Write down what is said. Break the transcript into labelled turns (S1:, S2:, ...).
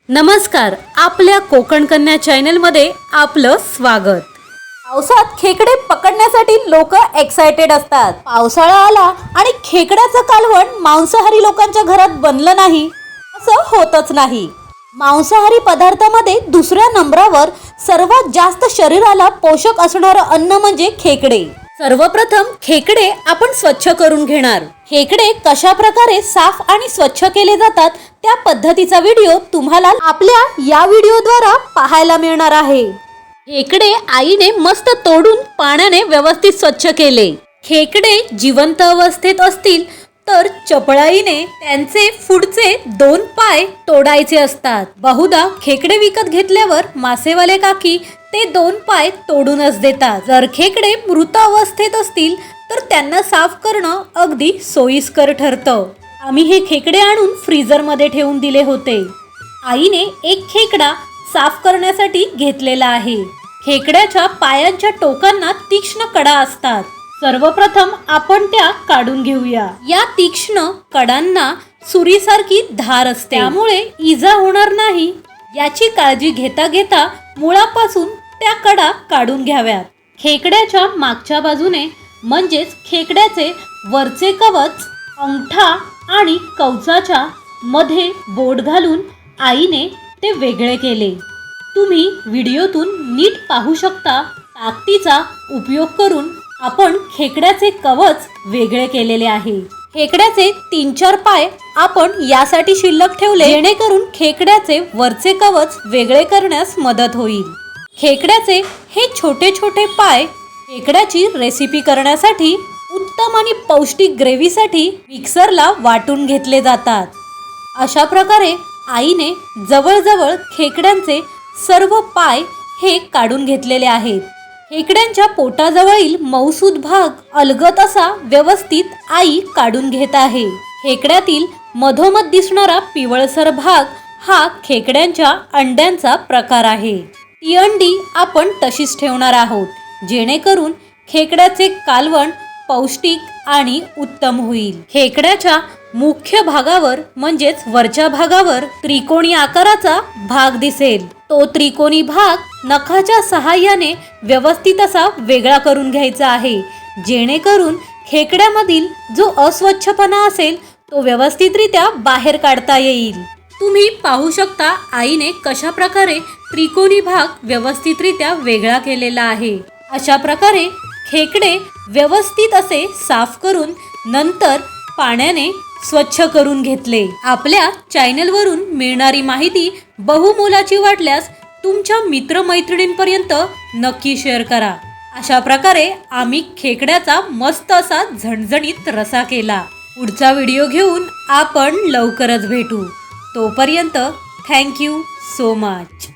S1: नमस्कार, आपल्या कोकण कन्या चॅनलमध्ये आपलं स्वागत।
S2: पावसात खेकडे पकडण्यासाठी लोक एक्साइटेड असतात। पावसाळा आला आणि खेकड्याचं कालवण मांसाहारी लोकांच्या घरात बनलं नाही असं होतच नाही। मांसाहारी पदार्थामध्ये दुसऱ्या नंबरावर सर्वात जास्त शरीराला पोषक असणारं अन्न म्हणजे खेकडे। सर्वप्रथम खेकडे आपण स्वच्छ करून घेणार। खेकडे कशा प्रकारे साफ आणि स्वच्छ केले जातात त्या पद्धतीचा व्हिडिओ तुम्हाला आपल्या या व्हिडिओद्वारा पाहायला मिळणार आहे।
S1: खेकडे आईने मस्त तोडून पाण्याने व्यवस्थित स्वच्छ केले। खेकडे जिवंत अवस्थेत असतील तर चपळाईने त्यांचे पुढचे 2 पाय तोडायचे असतात। बहुधा खेकडे विकत घेतल्यावर मासेवाले काकी ते 2 पाय तोडूनच देतात। जर खेकडे मृत अवस्थेत असतील तर त्यांना साफ करणं अगदी सोयीस्कर ठरतं। आम्ही हे खेकडे आणून फ्रीजर मध्ये ठेवून दिले होते। आईने एक खेकडा साफ करण्यासाठी घेतलेला आहे। खेकड्याच्या पायांच्या टोकांना तीक्ष्ण कडा असतात। सर्वप्रथम आपण त्या काढून घेऊया। या तीक्ष्ण कडांना सुरीसारखी धार असते, त्यामुळे इजा होणार नाही याची काळजी घेता घेता मुळापासून त्या कडा काढून घ्याव्यात। खेकड्याच्या मागच्या बाजूने म्हणजेच खेकड्याचे वरचे कवच, अंगठा आणि कवचाच्या मध्ये बोट घालून आईने ते वेगळे केले। तुम्ही व्हिडिओतून नीट पाहू शकता। ताकदीचा उपयोग करून आपण खेकड्याचे कवच वेगळे केलेले आहे। खेकड्याचे 3-4 पाय आपण यासाठी शिल्लक ठेवले जेणेकरून खेकड्याचे वरचे कवच वेगळे करण्यास मदत होईल। खेकड्याचे हे छोटे छोटे पाय खेकड्याची रेसिपी करण्यासाठी उत्तम आणि पौष्टिक ग्रेव्हीसाठी मिक्सरला वाटून घेतले जातात। अशा प्रकारे आईने जवळजवळ खेकड्यांचे सर्व पाय हे काढून घेतलेले आहेत। खेकड्यांच्या पोटाजवळील मऊसूद भाग अलगद असा व्यवस्थित आई काढून घेत आहे। खेकड्यातील मधोमध दिसणारा पिवळसर भाग हा खेकड्यांच्या अंड्यांचा प्रकार आहे। ती अंडी आपण तशीच ठेवणार आहोत जेणेकरून खेकड्याचे कालवण पौष्टिक आणि उत्तम होईल। खेकड्याच्या मुख्य भागावर म्हणजेच वरच्या भागावर त्रिकोणी आकाराचा भाग दिसेल। तो त्रिकोणी भाग नखाच्या सहाय्याने व्यवस्थित असा वेगळा करून घ्यायचा आहे जेणेकरून खेकड्यामधील जो अस्वच्छपणा असेल तो व्यवस्थितरित्या बाहेर काढता येईल। तुम्ही पाहू शकता आईने कशा प्रकारे त्रिकोणी भाग व्यवस्थितरित्या वेगळा केलेला आहे। अशा प्रकारे खेकडे व्यवस्थित असे साफ करून नंतर पाण्याने स्वच्छ करून घेतले। आपल्या चॅनलवरून मिळणारी माहिती बहुमोलाची वाटल्यास तुमच्या मित्रमैत्रिणींपर्यंत नक्की शेअर करा। अशा प्रकारे आम्ही खेकड्याचा मस्त असा झणझणीत रसा केला। पुढचा व्हिडिओ घेऊन आपण लवकरच भेटू। तोपर्यंत थँक्यू सो मच।